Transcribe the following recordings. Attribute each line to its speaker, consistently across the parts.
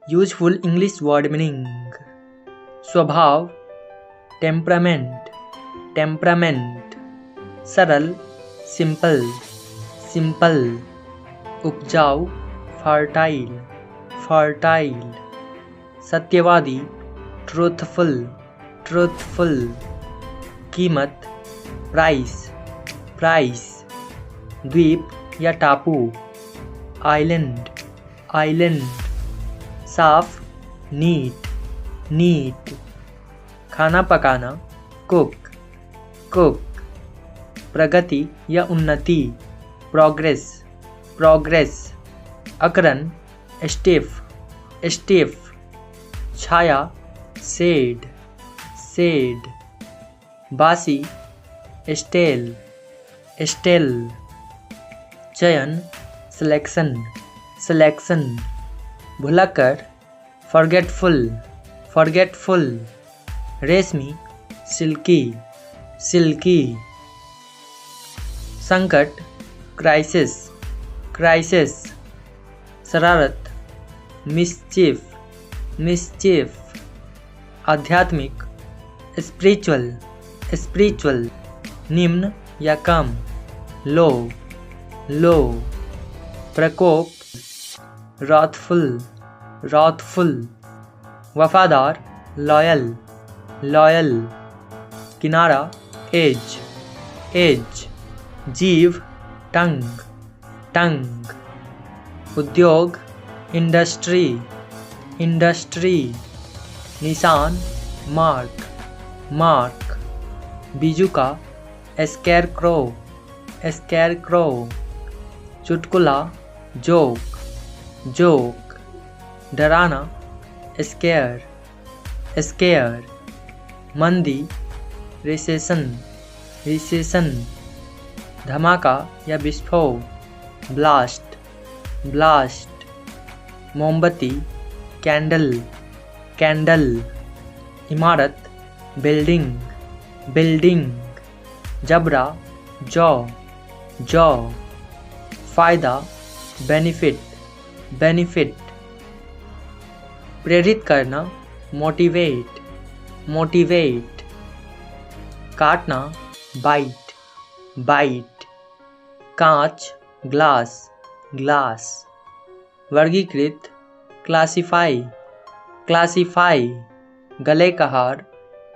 Speaker 1: Useful English word meaning. स्वभाव temperament, temperament. सरल simple, simple. उपजाऊ फर्टाइल, फर्टाइल। सत्यवादी ट्रूथफुल, ट्रूथफुल। कीमत प्राइस, प्राइस। द्वीप या टापू आइलैंड, आइलैंड। साफ नीट, नीट। खाना पकाना कुक, कुक। प्रगति या उन्नति प्रोग्रेस, प्रोग्रेस। अकरन स्टिफ, स्टिफ। छाया शेड, शेड। बासी स्टेल, स्टेल। चयन सिलेक्शन, सिलेक्शन। भुलक्कर फॉरगेटफुल, फॉरगेटफुल। रेशमी सिल्की, सिल्की। संकट क्राइसिस, क्राइसिस। शरारत मिसचीफ, मिसचीफ। आध्यात्मिक स्पिरिचुअल, स्पिरिचुअल। निम्न या कम लो, लो। प्रकोप रॉथफुल, रॉथफुल। वफादार लॉयल, लॉयल। किनारा एज, एज। जीव टंग, टंग। उद्योग इंडस्ट्री, इंडस्ट्री। निशान मार्क, मार्क। बीजू का स्कैरक्रो, स्कैरक्रो। चुटकुला जोक, जोक। डराना स्केयर, स्केयर। मंदी रिसेशन, रिसेशन। धमाका या विस्फोट ब्लास्ट, ब्लास्ट। मोमबत्ती कैंडल, कैंडल। इमारत बिल्डिंग, बिल्डिंग। जबरा जॉ, जॉ। फायदा बेनिफिट, बेनिफिट। प्रेरित करना मोटिवेट, मोटिवेट। काटना बाइट, बाइट। कांच ग्लास, ग्लास। वर्गीकृत क्लासिफाई, क्लासिफाई। गले का हार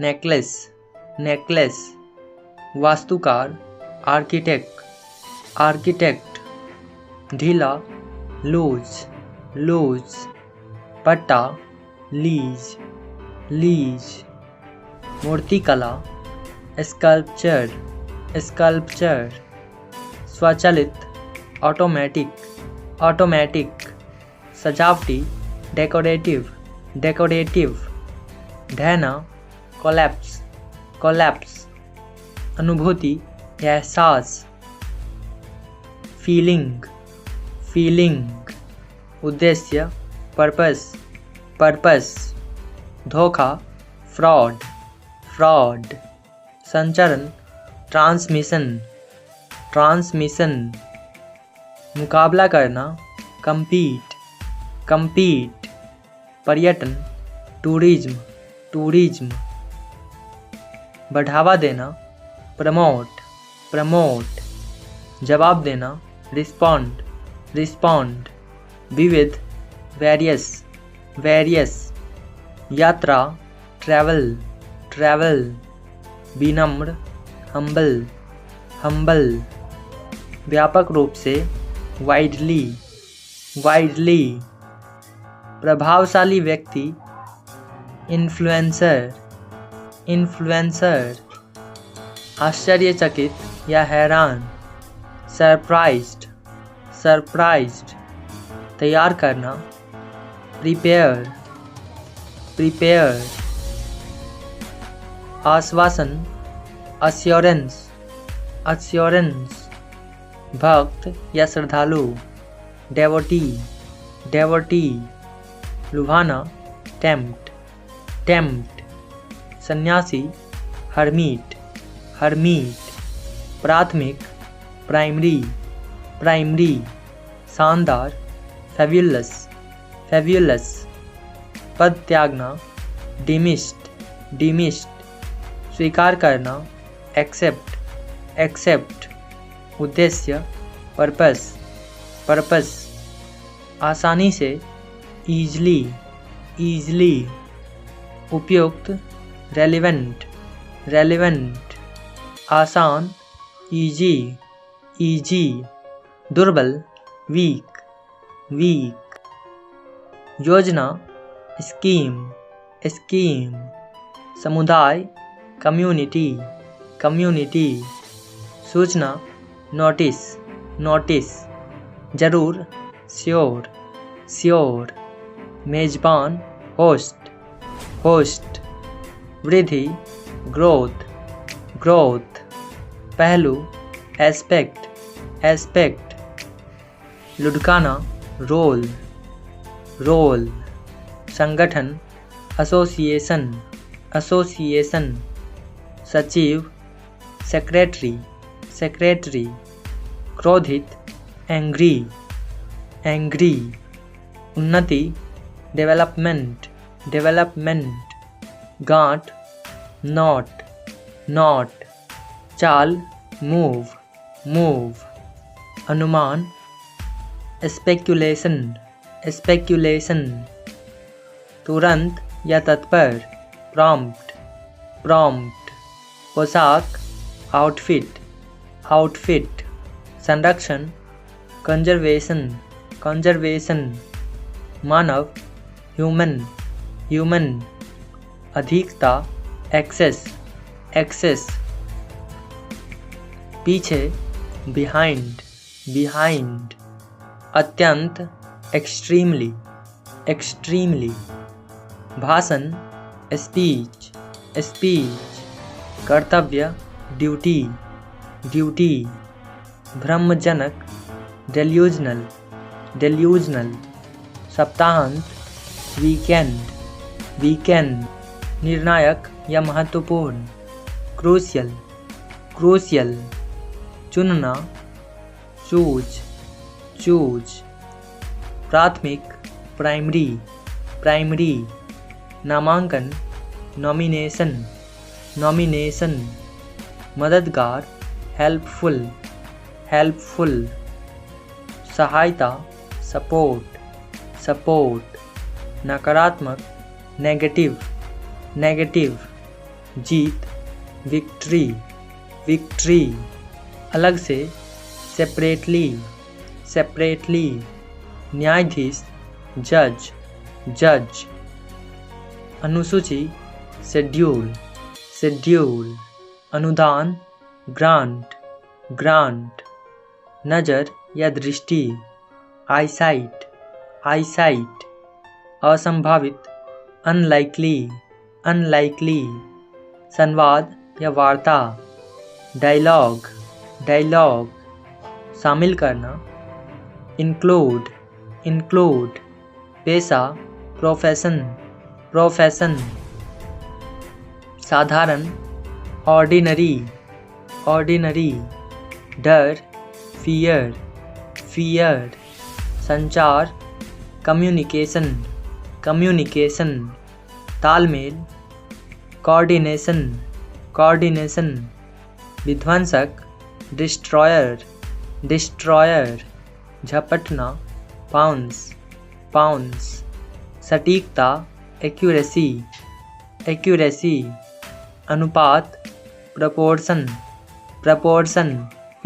Speaker 1: नेकलेस, नेकलेस। वास्तुकार आर्किटेक्ट, आर्किटेक्ट। ढीला लूज, लूज। पट्टा लीज, लीज। मूर्तिकला स्कल्पचर, स्कल्पचर। स्वचालित ऑटोमेटिक, ऑटोमेटिक। सजावटी डेकोरेटिव, डेकोरेटिव। ढहना कोलैप्स, कोलैप्स। अनुभूति या एहसास फीलिंग, फीलिंग। उद्देश्य पर्पस, पर्पस। धोखा फ्रॉड, फ्रॉड। संचरण ट्रांसमिशन, ट्रांसमिशन। मुकाबला करना compete, compete। पर्यटन टूरिज्म, टूरिज्म। बढ़ावा देना प्रमोट, प्रमोट। जवाब देना रिस्पॉन्ड, रिस्पॉन्ड। विविध वेरियस, वेरियस। यात्रा ट्रैवल, ट्रैवल। विनम्र हम्बल, हम्बल। व्यापक रूप से वाइडली, वाइडली। प्रभावशाली व्यक्ति इन्फ्लुएंसर, इन्फ्लुएंसर। आश्चर्यचकित या हैरान सरप्राइज्ड, सरप्राइज्ड। तैयार करना प्रिपेयर, प्रिपेयर। आश्वासन अश्योरेंस, अश्योरेंस। भक्त या श्रद्धालु डेवोटी, डेवोटी। लुभाना टेम्प्ट, टेम्प्ट। सन्यासी हरमीट, हरमीट। प्राथमिक प्राइमरी, प्राइमरी। शानदार फेब्युलस, फेब्युलस। पद त्यागना, डिमिस्ड, स्वीकार करना, एक्सेप्ट, उद्देश्य, पर्पस, आसानी से, ईजली, उपयुक्त, रेलेवेंट, आसान, इजी, दुर्बल, वीक, योजना, स्कीम, समुदाय, कम्युनिटी, सूचना, नोटिस, जरूर, श्योर, मेजबान, होस्ट, वृद्धि, ग्रोथ, पहलू, एस्पेक्ट, लुढ़काना, रोल, संगठन, एसोसिएशन, सचिव, सेक्रेटरी, क्रोधित, एंग्री, उन्नति, डेवलपमेंट, गांठ, नॉट, चाल, मूव, अनुमान, स्पेक्यूलेशन, तुरंत या तत्पर, प्रॉम्प्ट, पोशाक, आउटफिट, संरक्षण, कंजर्वेशन, मानव, ह्यूमन, अधिकता, एक्सेस, पीछे, बिहाइंड, अत्यंत, एक्सट्रीमली, भाषण, स्पीच, कर्तव्य, ड्यूटी, भ्रमजनक, डेल्यूजनल, सप्ताहांत, वीकेंड, निर्णायक या महत्वपूर्ण, क्रूशियल, चुनना, चूज, प्राथमिक, प्राइमरी, नामांकन, नॉमिनेशन, मददगार, हेल्पफुल, सहायता, सपोर्ट, नकारात्मक, नेगेटिव, जीत, विक्ट्री, अलग से, सेपरेटली, न्यायाधीश, जज, अनुसूची, शेड्यूल, अनुदान, ग्रांट, नज़र या दृष्टि, आईसाइट, असंभावित, अनलाइकली, संवाद या वार्ता, डायलॉग, शामिल करना, इंक्लूड, पेशा, प्रोफेशन, साधारण, ऑर्डिनरी, डर, फियर, संचार, कम्युनिकेशन, तालमेल, कोऑर्डिनेशन, विध्वंसक, डिस्ट्रॉयर, झपटना, पाउंस, सटीकता, एक्यूरेसी, अनुपात, प्रपोर्शन,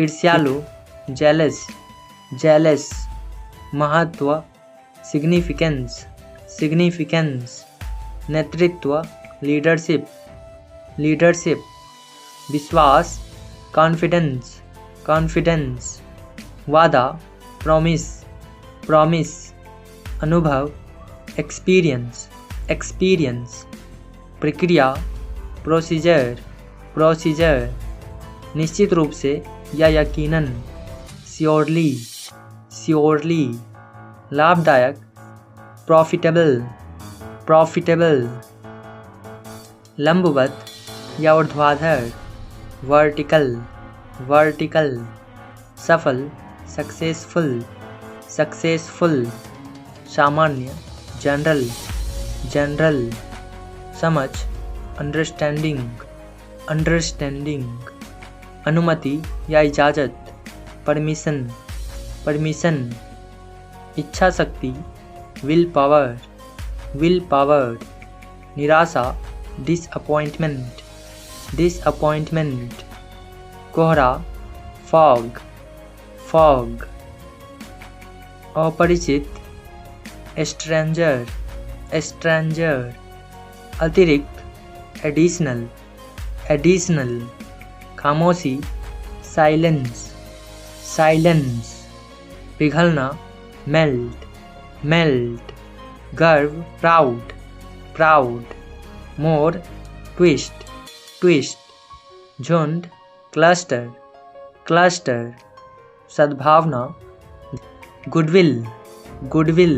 Speaker 1: ईर्ष्यालु, जेलस, महत्व, सिग्निफिकेंस, नेतृत्व, लीडरशिप, विश्वास, कॉन्फिडेंस, वादा, प्रॉमिस, अनुभव, एक्सपीरियंस, प्रक्रिया, प्रोसीजर, निश्चित रूप से या यकीनन, श्योरली, लाभदायक, प्रॉफिटेबल, लंबवत या ऊर्ध्वाधर, वर्टिकल, सफल, सक्सेसफुल, सामान्य, जनरल, जनरल, समझ, अंडरस्टैंडिंग, अंडरस्टैंडिंग, अनुमति या इजाज़त, परमिशन, परमिशन, इच्छा शक्ति, विल पावर, विल पावर, निराशा, डिसअपॉइंटमेंट, डिसअपॉइंटमेंट, कोहरा, फॉग, फॉग, अपरिचित, स्ट्रेंजर, स्ट्रेंजर, अतिरिक्त, एडिशनल, एडिशनल, खामोशी, साइलेंस, साइलेंस, पिघलना, मेल्ट, मेल्ट, गर्व, प्राउड, प्राउड, मोर, ट्विस्ट, ट्विस्ट, झुंड, क्लस्टर, क्लस्टर, सद्भावना, गुडविल, गुडविल,